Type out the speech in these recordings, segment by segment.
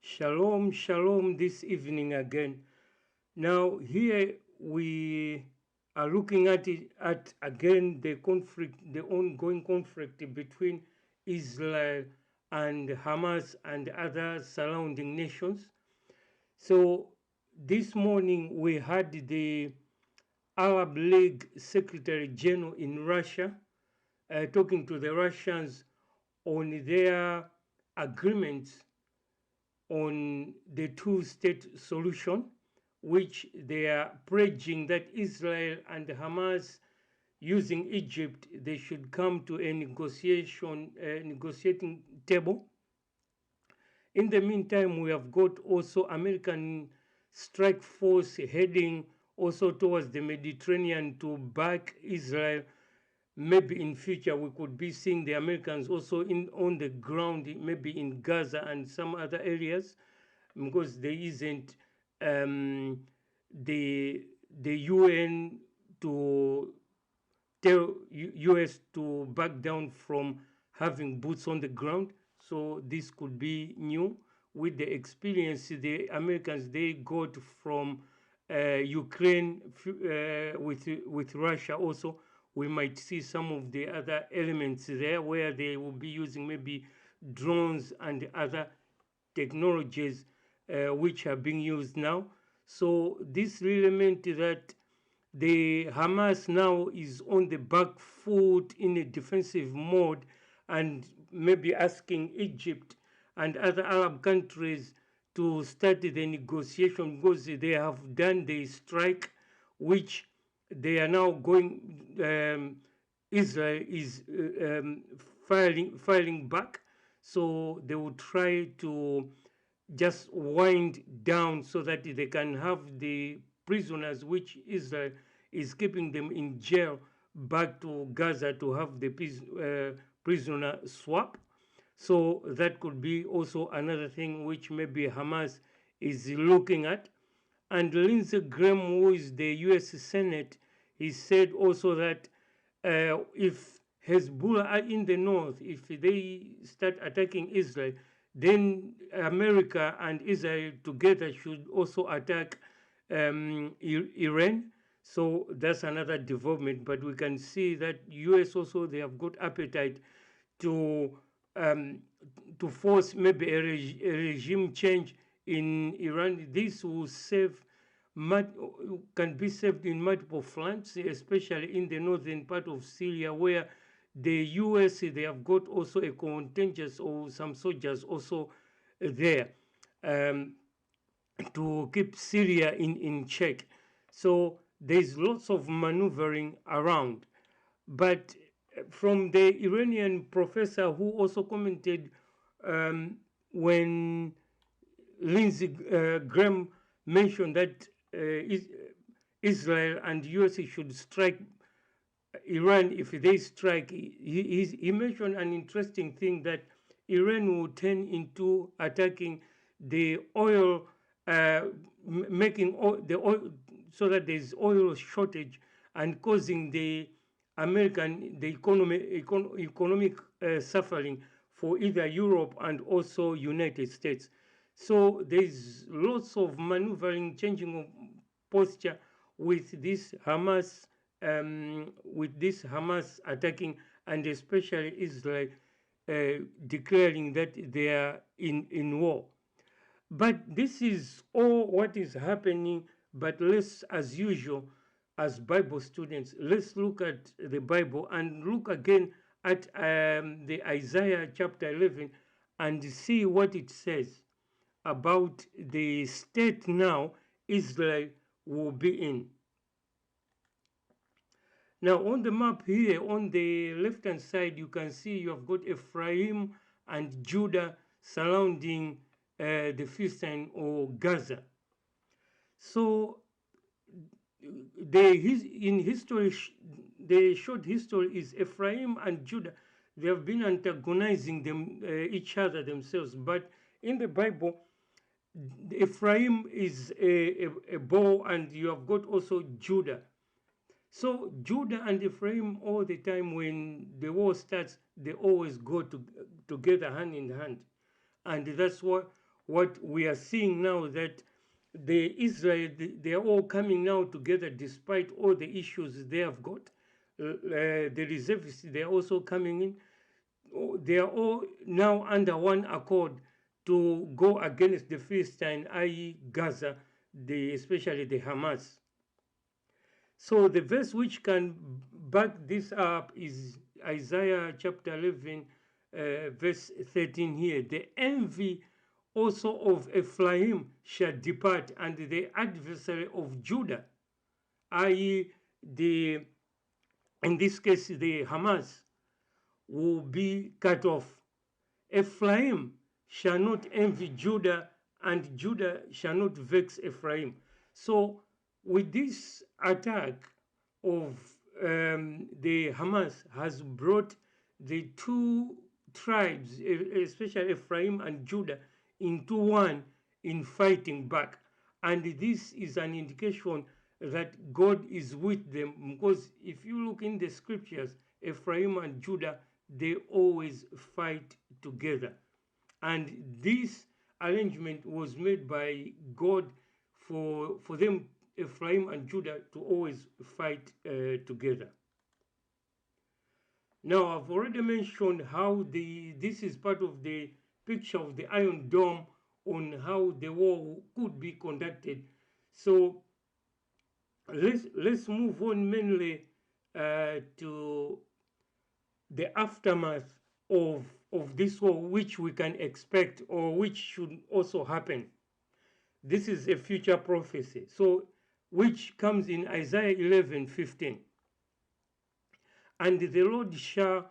Shalom, shalom this evening again. Now, here we are looking at again the conflict, the ongoing conflict between Israel and Hamas and other surrounding nations. So, this morning we had the Arab League Secretary General in Russia talking to the Russians on their agreements on the two-state solution, which they are pledging that Israel and Hamas, using Egypt, they should come to a negotiating table. In the meantime, we have got also American strike force heading also towards the Mediterranean to back Israel. Maybe in future we could be seeing the Americans also in on the ground, maybe in Gaza and some other areas, because there isn't the UN to tell US to back down from having boots on the ground. So this could be new with the experience the Americans they got from Ukraine with Russia also. We might see some of the other elements there where they will be using maybe drones and other technologies which are being used now. So this really meant that the Hamas now is on the back foot in a defensive mode and maybe asking Egypt and other Arab countries to start the negotiation because they have done the strike which they are now going Israel is filing back, so they will try to just wind down so that they can have the prisoners which Israel is keeping them in jail back to Gaza to have the prisoner swap. So that could be also another thing which maybe Hamas is looking at. And Lindsey Graham, who is the US Senate, he said also that if Hezbollah are in the north, if they start attacking Israel, then America and Israel together should also attack Iran. So that's another development. But we can see that US also they have got appetite to um, to force maybe a regime change in Iran. This will save can be saved in multiple fronts, especially in the northern part of Syria, where the US they have got also a contingent or some soldiers also there to keep Syria in check. So there's lots of maneuvering around. But from the Iranian professor who also commented when Lindsey Graham mentioned that Israel and US should strike Iran if they strike. He mentioned an interesting thing that Iran will turn into attacking the oil, making the oil so that there's oil shortage and causing the economic suffering for either Europe and also United States. So there's lots of maneuvering, changing of posture with this Hamas attacking, and especially Israel declaring that they are in war. But this is all what is happening. But let's, as usual, as Bible students, let's look at the Bible and look again at the Isaiah chapter 11 and see what it says about the state now Israel will be in. Now, on the map here, on the left-hand side, you can see you have got Ephraim and Judah surrounding the Philistine or Gaza. So, in history, the short history is Ephraim and Judah. They have been antagonizing each other themselves. But in the Bible, Ephraim is a bow, and you have got also Judah. So Judah and Ephraim, all the time when the war starts, they always go together hand in hand. And that's what we are seeing now, that the Israel, they are all coming now together despite all the issues they have got. The reservists, they are also coming in. They are all now under one accord to go against the Philistine, i.e. Gaza, especially the Hamas. So the verse which can back this up is Isaiah chapter 11, verse 13 here. The envy also of Ephraim shall depart, and the adversary of Judah, i.e. in this case the Hamas, will be cut off. Ephraim shall not envy Judah, and Judah shall not vex Ephraim. So with this attack of the Hamas has brought the two tribes, especially Ephraim and Judah, into one in fighting back. And this is an indication that God is with them, because if you look in the scriptures, Ephraim and Judah, they always fight together. And this arrangement was made by God for them, Ephraim and Judah, to always fight together. Now, I've already mentioned how this is part of the picture of the Iron Dome on how the war could be conducted. So let's move on mainly to the aftermath of this war, which we can expect or which should also happen. This is a future prophecy, so which comes in Isaiah 11:15. And the Lord shall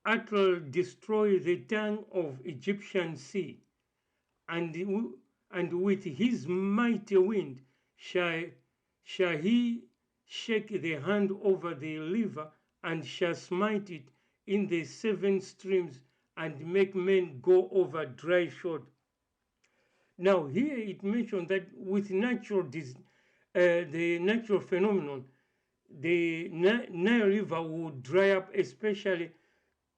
utterly destroy the tongue of Egyptian sea, and with his mighty wind shall he shake the hand over the river, and shall smite it in the seven streams, and make men go over dry shod. Now here it mentioned that with the natural phenomenon, the Nile River will dry up, especially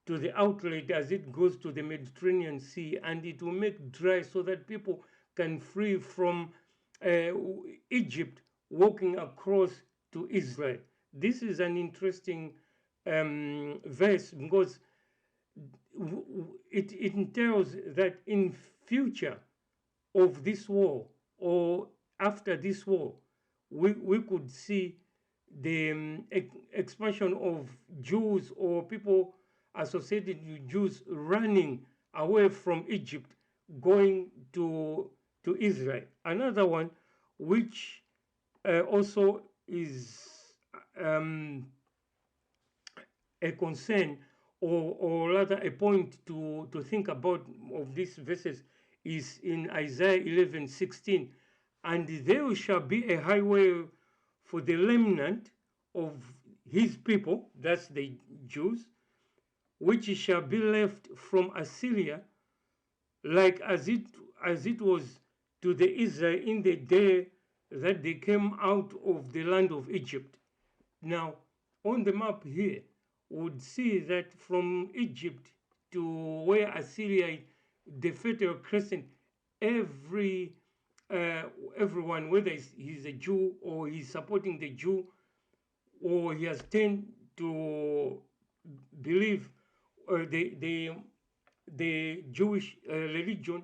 to the outlet as it goes to the Mediterranean Sea, and it will make dry so that people can flee from Egypt, walking across to Israel. This is an interesting verse, because it entails that in future of this war or after this war, we could see the expansion of Jews or people associated with Jews running away from Egypt, going to Israel. Another one, which also is a concern, or rather a point to think about of these verses, is in Isaiah 11:16. And there shall be a highway for the remnant of his people, that's the Jews, which shall be left from Assyria, like as it was to the Israel in the day that they came out of the land of Egypt. Now, on the map here, would see that from Egypt to where Assyria, the Fertile Crescent, everyone, whether he's a Jew or he's supporting the Jew, or he has tend to believe the Jewish religion,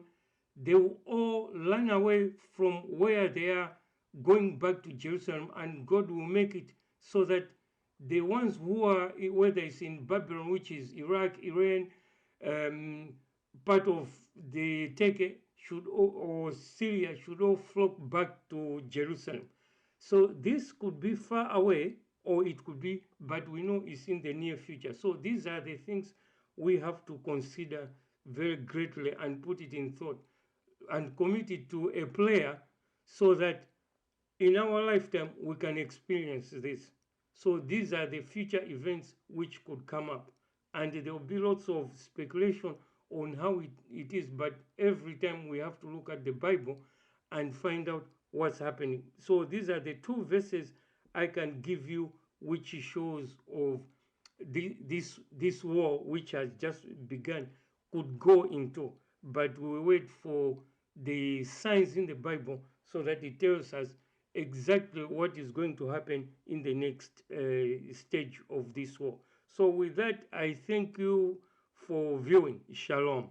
they will all run away from where they are, going back to Jerusalem, and God will make it so that the ones who are, whether it's in Babylon, which is Iraq, Iran, part of the Turkey, or Syria, should all flock back to Jerusalem. So this could be far away, or it could be, but we know it's in the near future. So these are the things we have to consider very greatly and put it in thought and commit it to a prayer, so that in our lifetime we can experience this. So these are the future events which could come up, and there will be lots of speculation on how it is, but every time we have to look at the Bible and find out what's happening. So these are the two verses I can give you, which shows of this war which has just begun could go into, but we wait for the signs in the Bible so that it tells us exactly what is going to happen in the next stage of this war. So, with that, I thank you for viewing. Shalom.